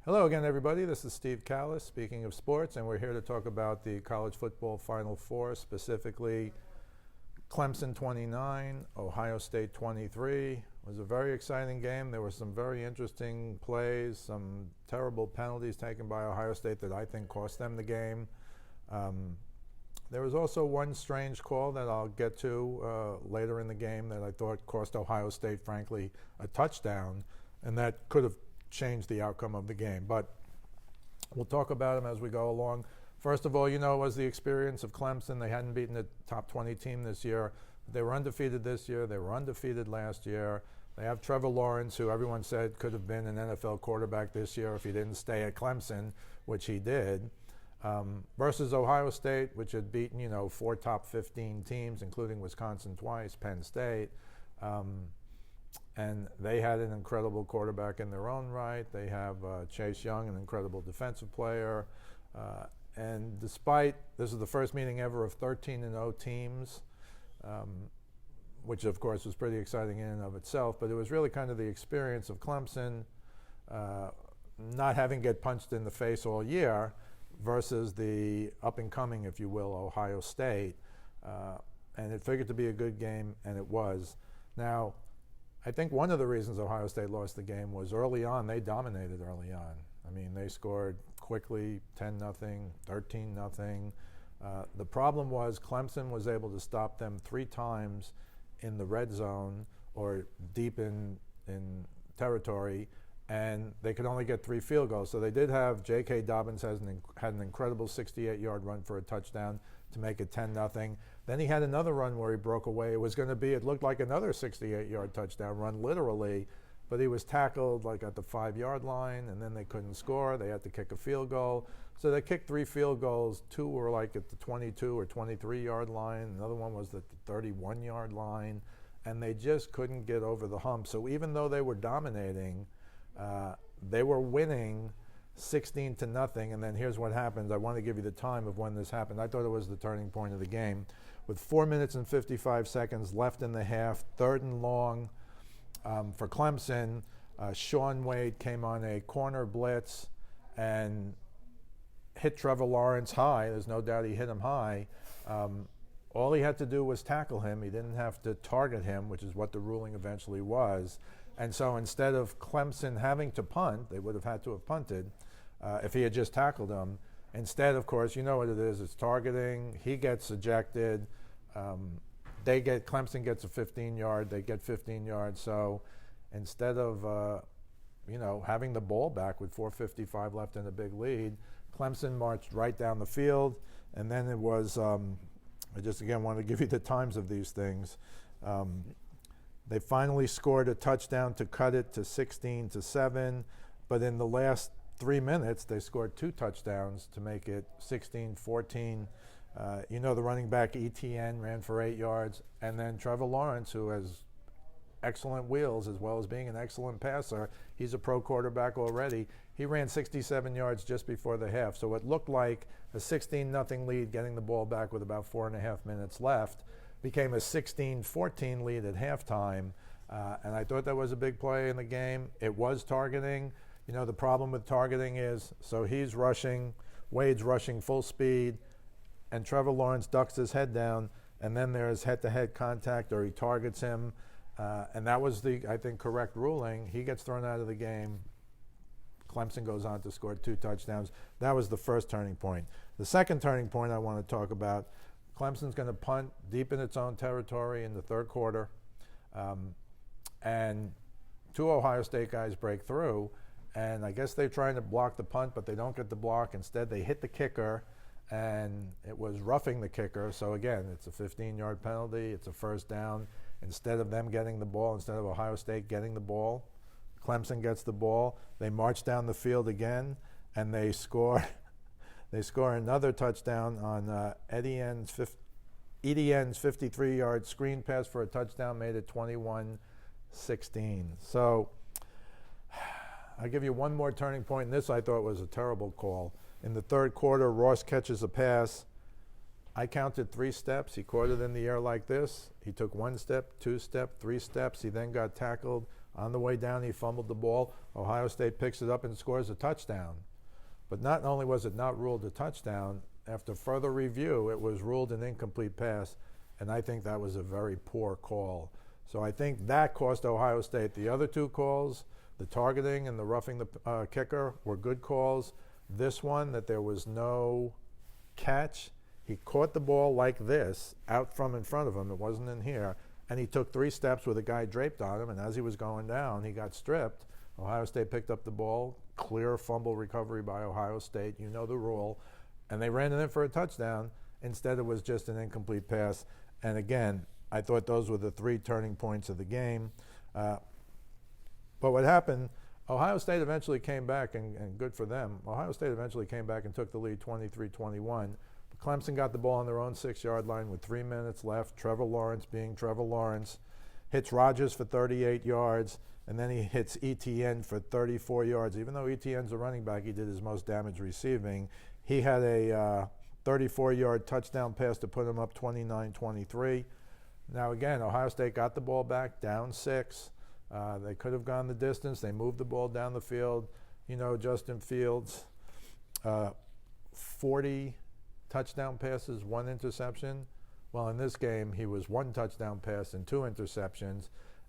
Hello again, everybody. This is Steve Kallas, speaking of sports, and we're here to talk about the college football Final Four, specifically Clemson 29, Ohio State 23. It was a very exciting game. There were some very interesting plays, some terrible penalties taken by Ohio State that I think cost them the game. There was also one strange call that I'll get to later in the game that I thought cost Ohio State, frankly, a touchdown, and that could have changed the outcome of the game. But we'll talk about them as we go along. First of all, it was the experience of Clemson. They hadn't beaten a top 20 team this year. They were undefeated this year. They were undefeated last year. They have Trevor Lawrence, who everyone said could have been an NFL quarterback this year if he didn't stay at Clemson, which he did, versus Ohio State, which had beaten, 4 top 15 teams, including Wisconsin twice, Penn State. And they had an incredible quarterback in their own right. They have Chase Young, an incredible defensive player. And despite, this is the first meeting ever of 13-0 teams, which of course was pretty exciting in and of itself, but it was really kind of the experience of Clemson not having get punched in the face all year versus the up-and-coming, if you will, Ohio State. And it figured to be a good game, and it was. Now, I think one of the reasons Ohio State lost the game was early on. They dominated early on. I mean, they scored quickly, 10-0, 13-0. The problem was Clemson was able to stop them 3 times in the red zone or deep in territory, and they could only get 3 field goals. So they did have J.K. Dobbins had an incredible 68-yard run for a touchdown to make it 10-0. Then he had another run where he broke away. It looked like another 68-yard touchdown run, literally, but he was tackled like at the 5-yard line, and then they couldn't score. They had to kick a field goal. So they kicked 3 field goals. 2 were like at the 22 or 23-yard line. Another one was at the 31-yard line, and they just couldn't get over the hump. So even though they were dominating, they were winning 16-0, and then here's what happens. I want to give you the time of when this happened. I thought it was the turning point of the game. With 4 minutes and 55 seconds left in the half, 3rd and long for Clemson, Sean Wade came on a corner blitz and hit Trevor Lawrence high. There's no doubt he hit him high. All he had to do was tackle him. He didn't have to target him, which is what the ruling eventually was. And so instead of Clemson having to punt, they would have had to have punted if he had just tackled him. Instead, of course, you know what it is. It's targeting. He gets ejected. Clemson gets a 15-yard. They get 15 yards. So instead of, having the ball back with 4:55 left in a big lead, Clemson marched right down the field. And then it was, I just, again, want to give you the times of these things. They finally scored a touchdown to cut it to 16-7, but in the last 3 minutes, they scored 2 touchdowns to make it 16-14. The running back ETN ran for 8 yards, and then Trevor Lawrence, who has excellent wheels as well as being an excellent passer, he's a pro quarterback already. He ran 67 yards just before the half, so it looked like a 16-0 lead, getting the ball back with about 4.5 minutes left, became a 16-14 lead at halftime, and I thought that was a big play in the game. It was targeting. The problem with targeting is, so he's rushing, Wade's rushing full speed, and Trevor Lawrence ducks his head down, and then there's head-to-head contact, or he targets him, and that was the, I think, correct ruling. He gets thrown out of the game. Clemson goes on to score 2 touchdowns. That was the first turning point. The second turning point I want to talk about, Clemson's going to punt deep in its own territory in the 3rd quarter, and 2 Ohio State guys break through, and I guess they're trying to block the punt, but they don't get the block. Instead, they hit the kicker, and it was roughing the kicker. So again, it's a 15-yard penalty. It's a 1st down. Instead of them getting the ball, instead of Ohio State getting the ball, Clemson gets the ball. They march down the field again, and they score. They score another touchdown on Etienne's 53-yard screen pass for a touchdown, made it 21-16. So I'll give you one more turning point, and this I thought was a terrible call. In the 3rd quarter, Ross catches a pass. I counted 3 steps. He caught it in the air like this. He took 1 step, 2 steps, 3 steps. He then got tackled On the way down, he fumbled the ball. Ohio State picks it up and scores a touchdown. But not only was it not ruled a touchdown, after further review, it was ruled an incomplete pass, and I think that was a very poor call. So I think that cost Ohio State. The other two calls, the targeting and the roughing the kicker, were good calls. This one, that there was no catch, he caught the ball like this, out from in front of him, it wasn't in here, and he took 3 steps with a guy draped on him, and as he was going down, he got stripped. Ohio State picked up the ball, clear fumble recovery by Ohio State, you know the rule, and they ran it in for a touchdown. Instead, it was just an incomplete pass. And again, I thought those were the 3 turning points of the game. But what happened, Ohio State eventually came back, and good for them. Ohio State eventually came back and took the lead 23-21. But Clemson got the ball on their own 6-yard line with 3 minutes left. Trevor Lawrence, being Trevor Lawrence, hits Rodgers for 38 yards, and then he hits Etienne for 34 yards. Even though Etienne's a running back, he did his most damage receiving. He had a 34-yard touchdown pass to put him up 29-23. Now again, Ohio State got the ball back, down 6. They could have gone the distance. They moved the ball down the field. You know, Justin Fields, 40 touchdown passes, 1 interception. Well, in this game, he was 1 touchdown pass and 2 interceptions.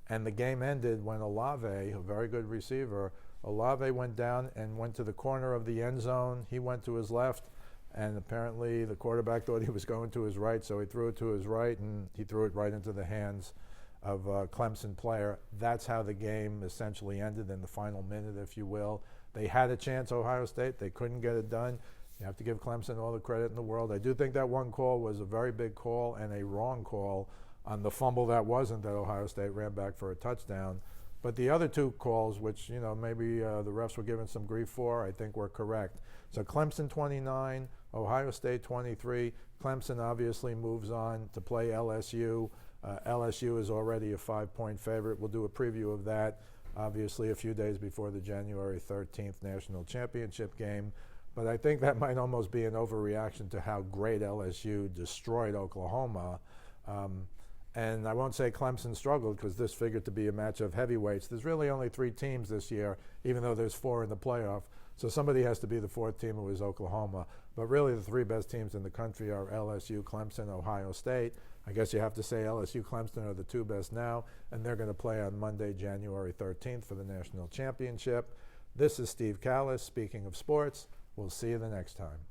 And the game ended when Olave, a very good receiver, Olave went down and went to the corner of the end zone. He went to his left, and apparently the quarterback thought he was going to his right, so he threw it to his right, and he threw it right into the hands of a Clemson player. That's how the game essentially ended in the final minute, if you will. They had a chance, Ohio State. They couldn't get it done. You have to give Clemson all the credit in the world. I do think that one call was a very big call and a wrong call on the fumble that wasn't, that Ohio State ran back for a touchdown. But the other 2 calls, which, you know, maybe the refs were given some grief for, I think were correct. So Clemson 29, Ohio State 23. Clemson obviously moves on to play LSU. LSU is already a 5-point favorite. We'll do a preview of that, obviously, a few days before the January 13th national championship game. But I think that might almost be an overreaction to how great LSU destroyed Oklahoma. And I won't say Clemson struggled, because this figured to be a match of heavyweights. There's really only 3 teams this year, even though there's 4 in the playoff. So somebody has to be the 4th team, who is Oklahoma. But really the 3 best teams in the country are LSU, Clemson, Ohio State. I guess you have to say LSU, Clemson are the 2 best now, and they're going to play on Monday, January 13th for the national championship. This is Steve Kallas, speaking of sports. We'll see you the next time.